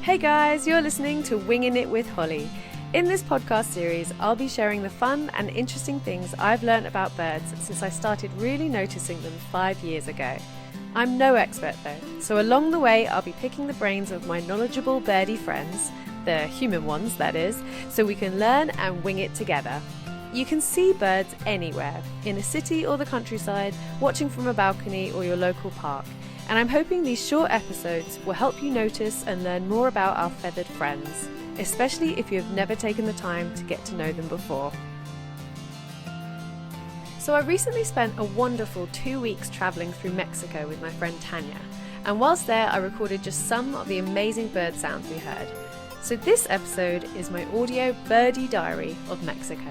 Hey guys, you're listening to Wingin It with Holly. In this podcast series, I'll be sharing the fun and interesting things I've learned about birds since I started really noticing them 5 years ago. I'm no expert though, so along the way I'll be picking the brains of my knowledgeable birdie friends, the human ones that is, so we can learn and wing it together. You can see birds anywhere, in a city or the countryside, watching from a balcony or your local park. And I'm hoping these short episodes will help you notice and learn more about our feathered friends, especially if you have never taken the time to get to know them before. So I recently spent a wonderful 2 weeks travelling through Mexico with my friend Tanya, and whilst there I recorded just some of the amazing bird sounds we heard. So this episode is my audio birdie diary of Mexico.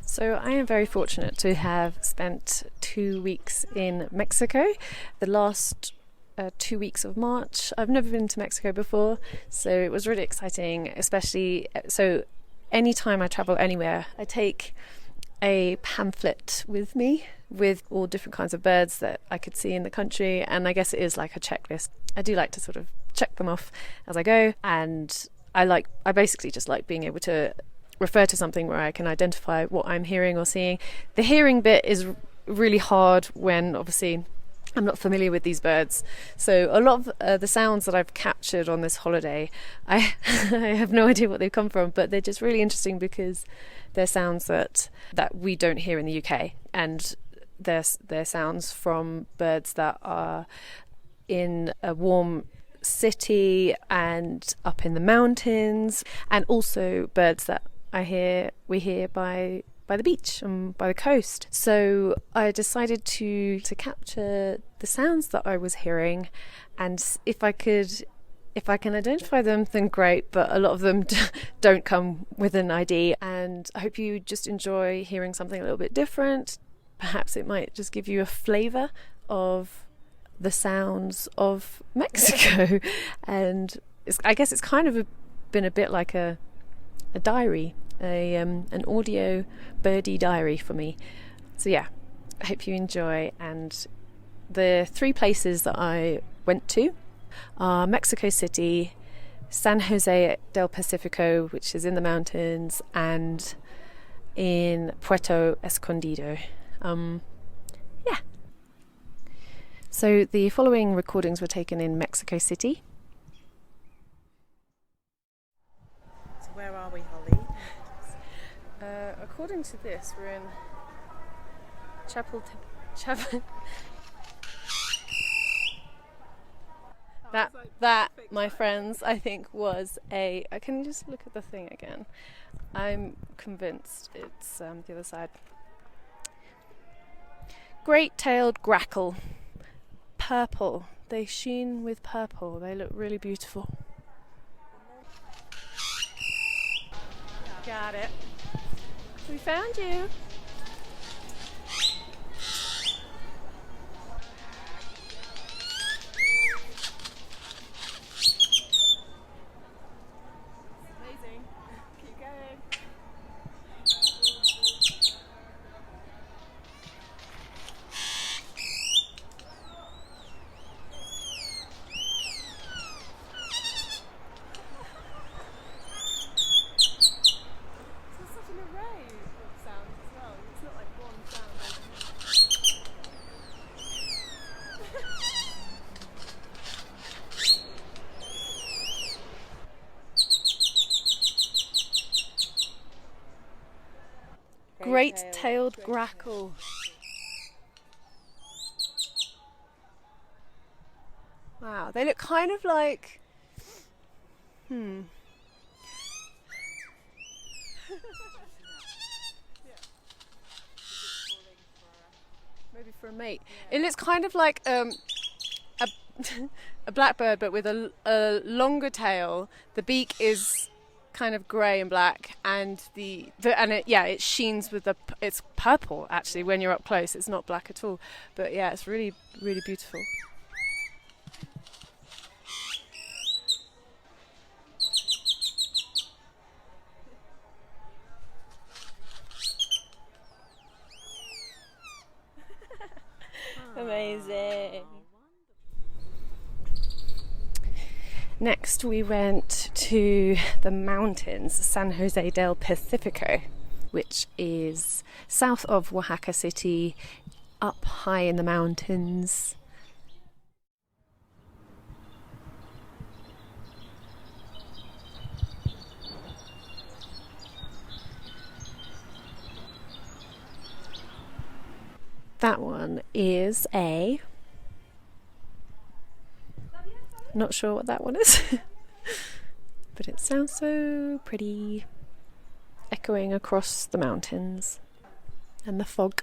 So I am very fortunate to have spent 2 weeks in Mexico. The last 2 weeks of March. I've never been to Mexico before, so it was really exciting, especially so anytime I travel anywhere, I take a pamphlet with me with all different kinds of birds that I could see in the country, and I guess it is like a checklist. I do like to sort of check them off as I go, and I basically just like being able to refer to something where I can identify what I'm hearing or seeing. The hearing bit is really hard when obviously I'm not familiar with these birds. So a lot of the sounds that I've captured on this holiday, I have no idea what they've come from, but they're just really interesting because they're sounds that we don't hear in the UK, and they're sounds from birds that are in a warm city and up in the mountains, and also birds that we hear by the beach and by the coast. So I decided to capture the sounds that I was hearing, and if I can identify them, then great, but a lot of them don't come with an ID, and I hope you just enjoy hearing something a little bit different. Perhaps it might just give you a flavour of the sounds of Mexico. And I guess it's kind of been a bit like a diary, an audio birdie diary for me. So yeah, I hope you enjoy. And the 3 places that I went to are Mexico City, San Jose del Pacifico, which is in the mountains, and in Puerto Escondido. Yeah. So the following recordings were taken in Mexico City. So where are we, Holly? According to this, we're in Chapel. That, my friends, I think was a. Can you just look at the thing again? I'm convinced it's the other side. Great-tailed grackle. Purple. They sheen with purple. They look really beautiful. Got it. We found you. Amazing. Keep going. Great-tailed grackle. Wow, they look kind of like... Maybe for a mate. It looks kind of like a a blackbird, but with a longer tail. The beak is kind of grey and black, and it sheens with it's purple actually when you're up close. It's not black at all, but yeah, it's really, really beautiful. Amazing. Next we went to the mountains, San Jose del Pacifico, which is south of Oaxaca City, up high in the mountains. That one is not sure what that one is, but it sounds so pretty, echoing across the mountains and the fog.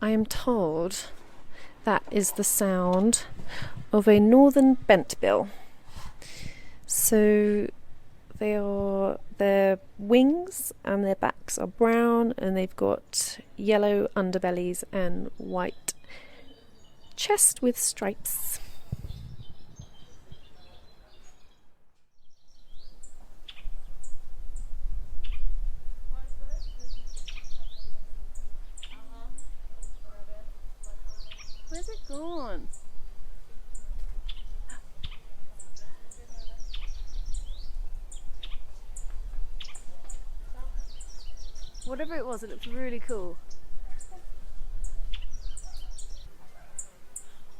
I am told that is the sound of a northern bentbill. So their wings and their backs are brown, and they've got yellow underbellies and white chest with stripes. Where's it gone? Whatever it was, it looked really cool.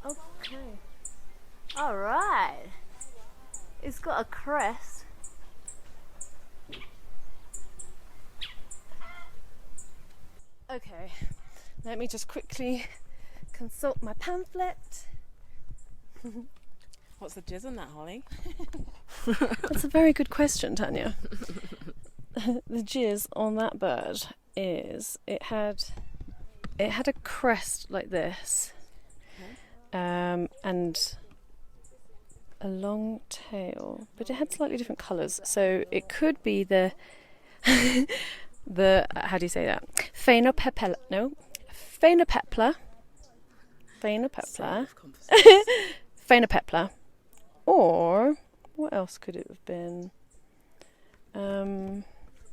Okay. Alright. It's got a crest. Okay. Let me just quickly consult my pamphlet. What's the jizz on that, Holly? That's a very good question, Tanya. The jizz on that bird is it had a crest like this, and a long tail, but it had slightly different colours. So it could be the how do you say that? Phainopepla, or what else could it have been?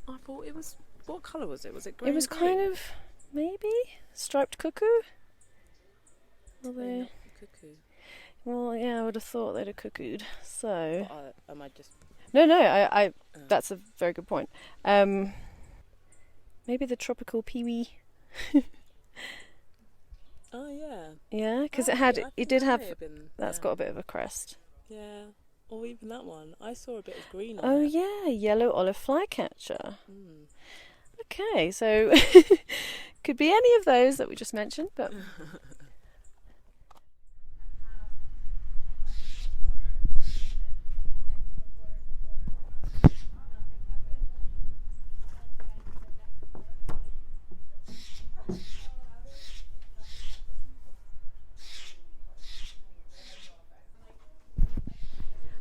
I thought it was. What colour was it? Was it grey? It was kind of maybe striped cuckoo. Cuckoo. Well, yeah, I would have thought they'd have cuckooed. So. Am I just? No. That's a very good point. Maybe the tropical peewee. Oh yeah. Yeah, because That's got a bit of a crest. Yeah. Or even that one. I saw a bit of green on Oh it. yeah, yellow olive flycatcher. Mm. Okay, so could be any of those that we just mentioned, but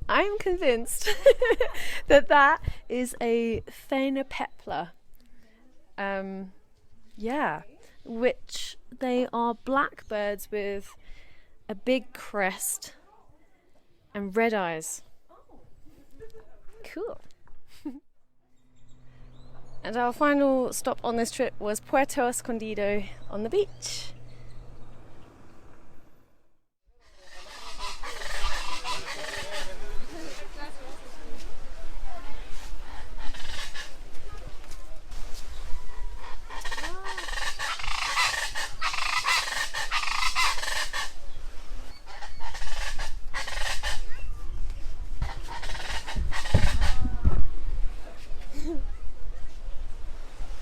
I'm convinced that is a phainopepla. Which they are blackbirds with a big crest and red eyes. Cool. And our final stop on this trip was Puerto Escondido on the beach.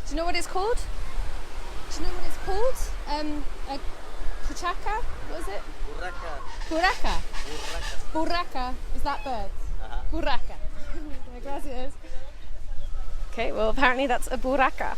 Do you know what it's called? A puchaca? What is it? Burraca. Is that bird? Burraca. Gracias. Okay, well apparently that's a burraca.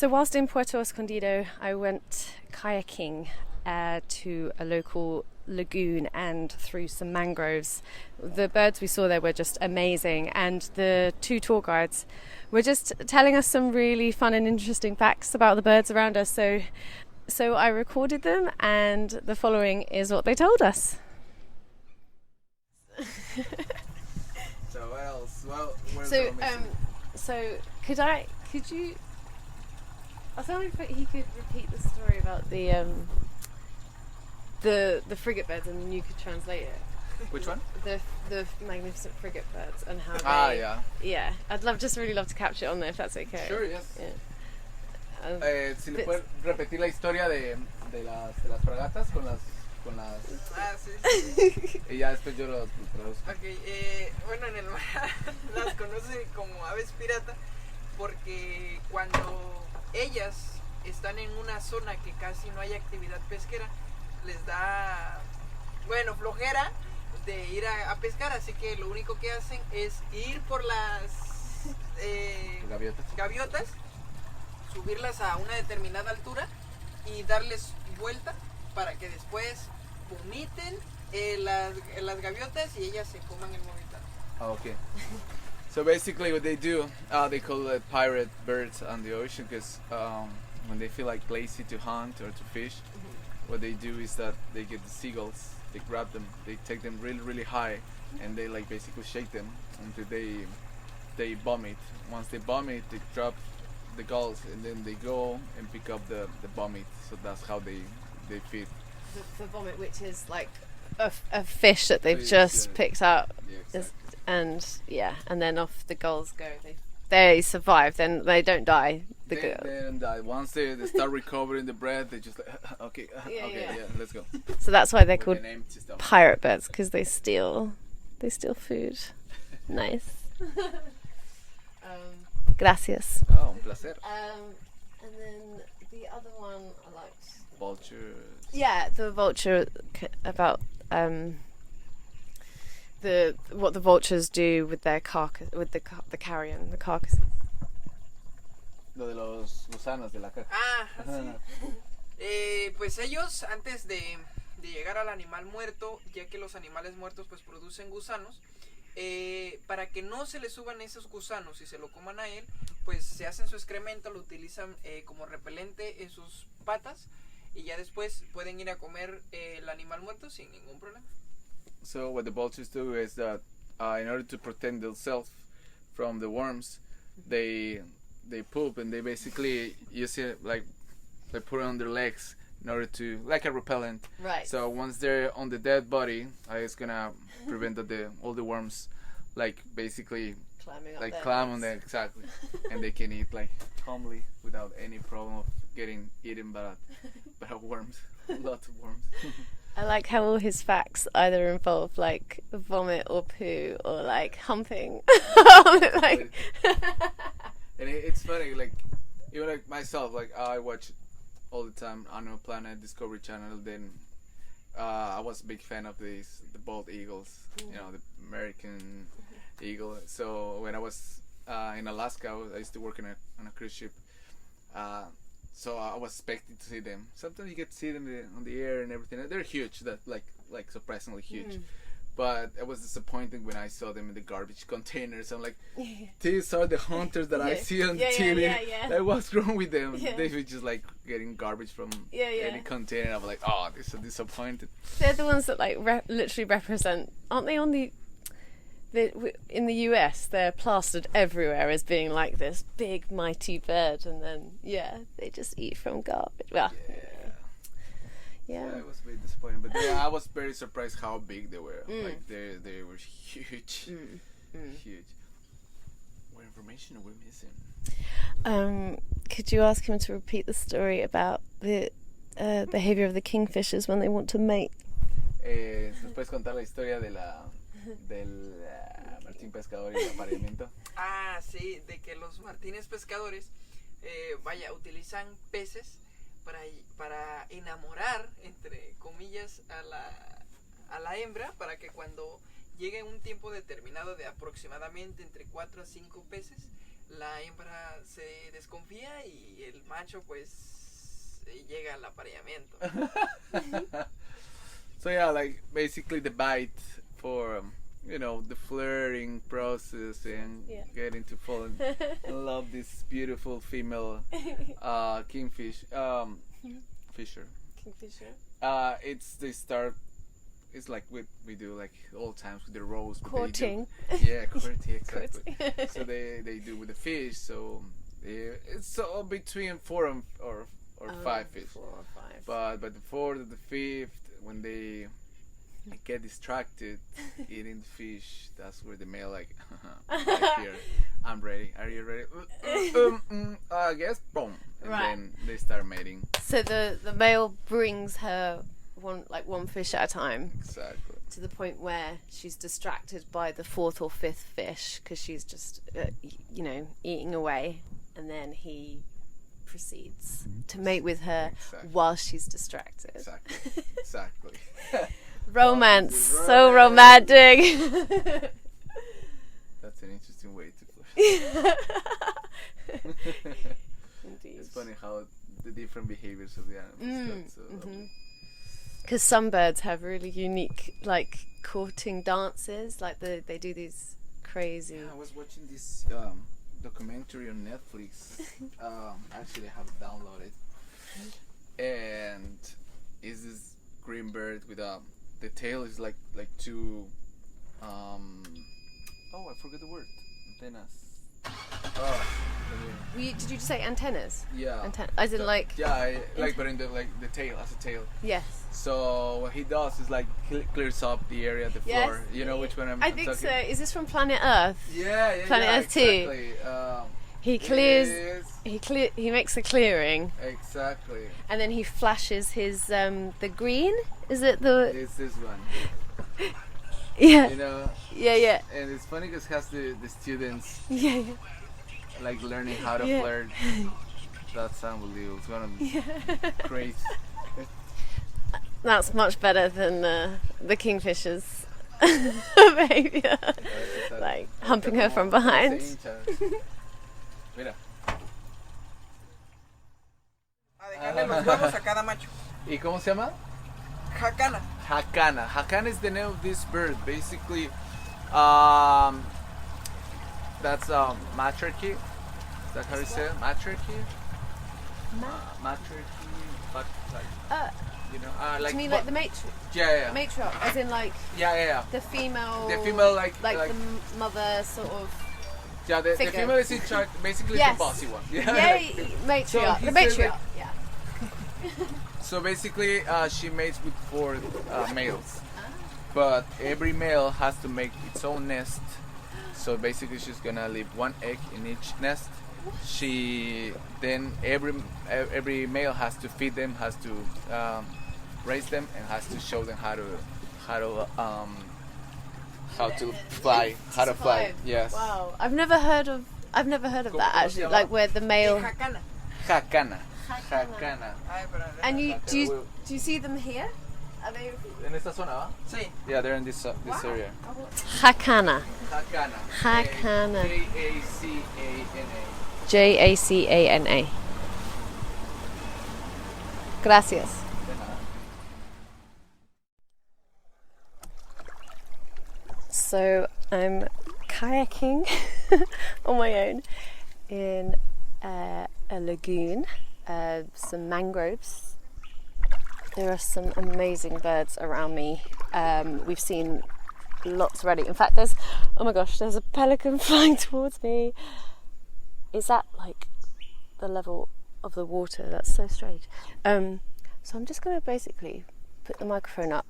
So whilst in Puerto Escondido, I went kayaking to a local lagoon and through some mangroves. The birds we saw there were just amazing, and the 2 tour guides were just telling us some really fun and interesting facts about the birds around us. So I recorded them, and the following is what they told us. So what else? Well, So could you? I was wondering if he could repeat the story about the frigate birds, and then you could translate it. Which one? The magnificent frigate birds and how they. Yeah. I'd really love to capture it on there if that's okay. Sure, yes. Yeah. Si le puedes repetir la historia de las fragatas con las Sí. y ya después yo lo traduzco. Ok, bueno, en el mar las conocen como aves pirata porque cuando ellas están en una zona que casi no hay actividad pesquera, les da, bueno, flojera de ir a pescar, así que lo único que hacen es ir por las gaviotas, subirlas a una determinada altura y darles vuelta para que después vomiten las gaviotas y ellas se coman el vomitado. Oh, okay. So basically what they do, they call it pirate birds on the ocean because when they feel like lazy to hunt or to fish, what they do is that they get the seagulls, they grab them, they take them really, really high, and they like basically shake them until they vomit. Once they vomit, they drop the gulls, and then they go and pick up the vomit. So that's how they feed. The vomit, which is like a fish that they've just picked up, Yeah, exactly. and then off the gulls go. They survive, then they don't die. They don't die. Once they start recovering the breath, they just like, okay, let's go. So that's why they're With called an empty stomach. pirate birds, because they steal food. Nice. Gracias. Oh, un placer. And then the other one I liked. Vultures. Yeah, the vulture about what the vultures do with their carcass, with the carrion, the carcass. Lo de los gusanos de la caja. Sí. Pues ellos antes de llegar al animal muerto, ya que los animales muertos pues producen gusanos, para que no se le suban esos gusanos y se lo coman a él, pues se hacen su excremento, lo utilizan como repelente en sus patas y ya después pueden ir a comer el animal muerto sin ningún problema. So what the vultures do is that in order to protect themselves from the worms, they poop, and they basically use it like they put it on their legs in order to, like a repellent. Right. So once they're on the dead body, it's gonna prevent all the worms like basically Climbing up like their climb on legs. there, exactly, and they can eat like calmly without any problem of getting eaten by worms. Lots of worms. I like how all his facts either involve like vomit or poo or like humping. Like And it's funny, like even like myself, like I watch all the time Animal Planet, Discovery Channel. Then I was a big fan of the bald eagles, you know, the American eagle. So when I was in Alaska, I used to work on a cruise ship. So I was expecting to see them. Sometimes you get to see them on the air and everything. They're huge, that like surprisingly huge. But it was disappointing when I saw them in the garbage containers. I'm like, these are the hunters that I see on TV. Like, what's wrong with them? They were just like getting garbage from any container. I'm like, oh, they're so disappointed. they're the ones that like literally represent, aren't they? In the US, they're plastered everywhere as being like this big mighty bird, and then they just eat from garbage. Well, yeah. It was very disappointing, but I was very surprised how big they were. Like they were huge, huge. What information are we missing? Could you ask him to repeat the story about the behavior of the kingfishers when they want to mate? ¿Nos puedes contar la historia del martín pescador y el apareamiento? Sí, de que los martines pescadores, utilizan peces para enamorar, entre comillas, a la hembra, para que cuando llegue un tiempo determinado de aproximadamente entre 4 a 5 peces, la hembra se desconfía y el macho pues llega al apareamiento. So yeah, like basically the bite for the flirting process and Yeah. getting to fall in love this beautiful female kingfish fisher. Kingfisher. It's they start. It's like we do like all times with the rose. but they do- Courting. Yeah, courting exactly. Courting. So they do with the fish. So it's between 4 or 5 fish. 4 or 5. But the fourth or the fifth, when they get distracted eating the fish, that's where the male like here, I'm ready. Are you ready? I guess boom, and Right. then they start mating. So the male brings her one fish at a time Exactly. to the point where she's distracted by the 4th or 5th fish because she's just eating away, and then he proceeds to mate with her Exactly. while she's distracted. Exactly. Romance, Oh, so romance. romantic. That's an interesting way to play. Indeed. It's funny how the different behaviors of the animals. That's so lovely. Because some birds have really unique, like, courting dances. Like, they do these crazy... Yeah, I was watching this documentary on Netflix. Actually, I have it downloaded. And is this green bird with the tail is like two I forgot the word. Antennas. Oh, Did you just say antennas? yeah. As in, like... Yeah, but in the tail, as a tail. Yes. So what he does is like clears up the area, the Yes. floor. You know which one I'm I think talking? so. Is this from Planet Earth? Yeah, Planet Earth 2. exactly. He It clears... is- He makes a clearing, Exactly. and then he flashes his the green. Is it the It's this one. yeah You know, yeah and it's funny because it has the students yeah like learning how to Yeah. flirt. That's unbelievable. It's gonna be crazy. That's much better than the kingfishers behavior, like humping her from behind. Mira. A dejarle los huevos a cada macho. ¿Y cómo se llama? Jacana. Hakana. Hakana is the name of this bird. Basically, that's matriarchy. Is that how you say it? Matriarchy? Matriarchy, but like, like. Do you mean like the matriarch? Yeah. Matriarch, as in like Yeah. the female. The female, like the mother sort of. Yeah, the figure. female is in charge. Basically, Yes. the bossy one. Yeah, like- So matriarch. he The said, matriarch. like- Yeah. So basically, she mates with 4 males, but every male has to make its own nest. So basically, she's gonna leave 1 egg in each nest. Then every male has to feed them, has to raise them, and has to show them how to fly. How to fly. Yes. Wow, I've never heard of ¿Cómo that se actually. llama? Like where the male. Jacana. Hakana. Hakana. Hakana. Ay, pero And do you see them here? Are they? En esta zona, ¿va? Sí. Yeah, they're in this area. Hakana. Hakana. Hakana. Jacana. Jacana. Gracias. So I'm kayaking on my own in a lagoon, some mangroves. There are some amazing birds around me. We've seen lots already. In fact, there's a pelican flying towards me. Is that like the level of the water? That's so strange. So I'm just going to basically put the microphone up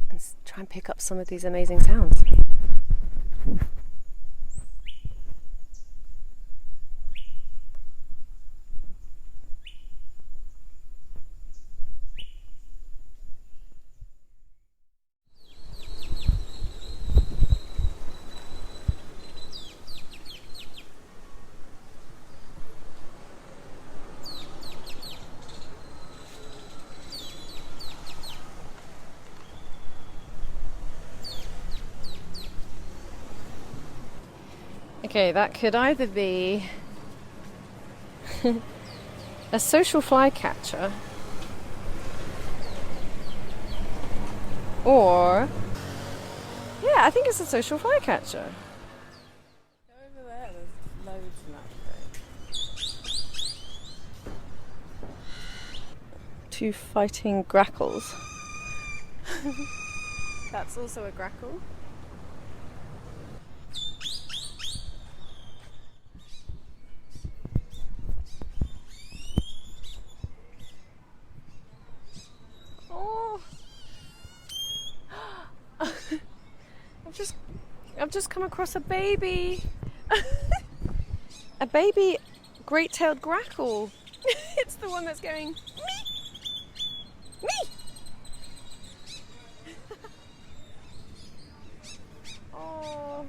and try and pick up some of these amazing sounds. Okay, that could either be a social flycatcher or... Yeah, I think it's a social flycatcher. Go over there, there's loads in that tree. Two fighting grackles. That's also a grackle. Oh, I've just come across a baby. A baby great-tailed grackle. It's the one that's going me. Oh.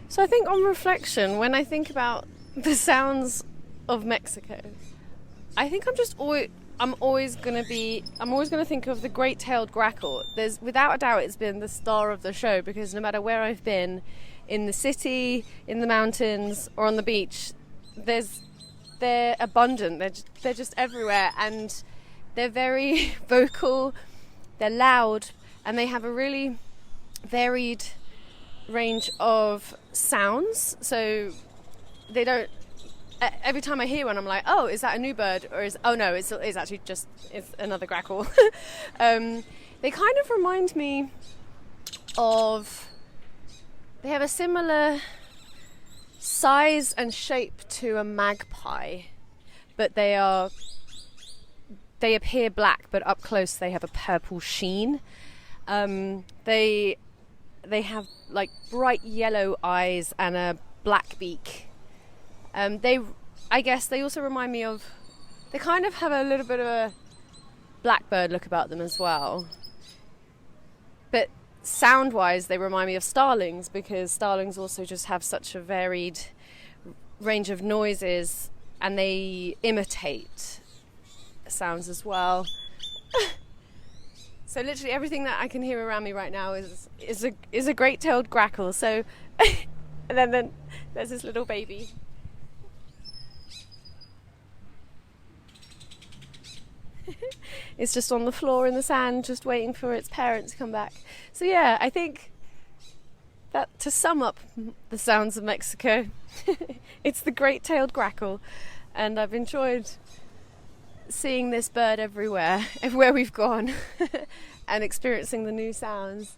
So I think on reflection, when I think about the sounds of Mexico, I think I'm always going to think of the great-tailed grackle. Without a doubt, it's been the star of the show, because no matter where I've been, in the city, in the mountains, or on the beach, they're abundant. They're just everywhere, and they're very vocal. They're loud, and they have a really varied range of sounds. So they don't. Every time I hear one, I'm like, oh, is that a new bird? Or it's actually just it's another grackle. They kind of remind me of... They have a similar size and shape to a magpie, but they appear black, but up close they have a purple sheen. They have like bright yellow eyes and a black beak. I guess they also remind me of... They kind of have a little bit of a blackbird look about them as well. But sound-wise, they remind me of starlings, because starlings also just have such a varied range of noises, and they imitate sounds as well. So literally everything that I can hear around me right now is a great-tailed grackle. So, and then there's this little baby. It's just on the floor in the sand, just waiting for its parents to come back. So yeah, I think that to sum up the sounds of Mexico, it's the great-tailed grackle, and I've enjoyed seeing this bird everywhere we've gone, and experiencing the new sounds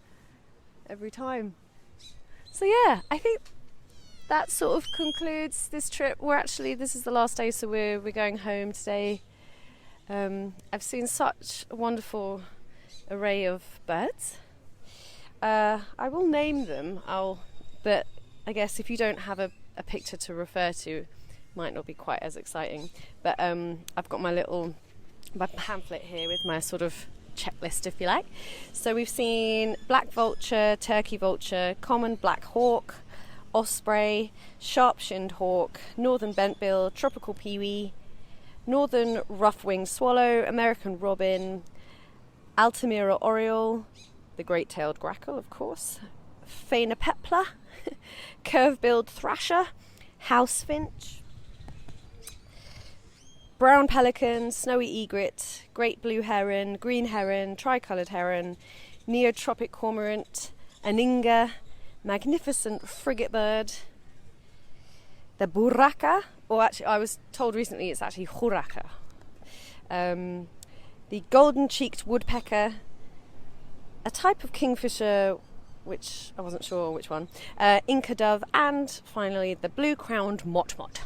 every time. So yeah, I think that sort of concludes this trip. This is the last day, so we're going home today. I've seen such a wonderful array of birds. I will name them, but I guess if you don't have a picture to refer to, it might not be quite as exciting. But I've got my pamphlet here with my sort of checklist, if you like. So we've seen black vulture, turkey vulture, common black hawk, osprey, sharp-shinned hawk, northern bentbill, tropical pewee, northern rough-winged swallow, American robin, Altamira oriole, the great-tailed grackle, of course, phainopepla, curve-billed thrasher, house finch, brown pelican, snowy egret, great blue heron, green heron, tricoloured heron, neotropic cormorant, aninga, magnificent frigate bird, the burraca, or actually I was told recently it's actually huraca, the golden-cheeked woodpecker, a type of kingfisher, which I wasn't sure which one, Inca dove, and finally the blue-crowned motmot.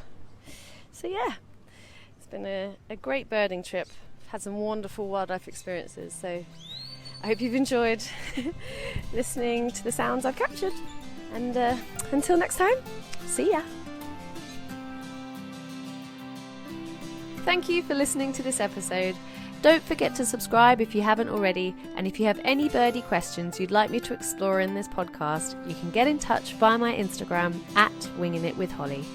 So yeah, it's been a great birding trip. Had some wonderful wildlife experiences, so I hope you've enjoyed listening to the sounds I've captured. And until next time, see ya! Thank you for listening to this episode. Don't forget to subscribe if you haven't already, and if you have any birdie questions you'd like me to explore in this podcast, you can get in touch via my Instagram @WingingItWithHolly.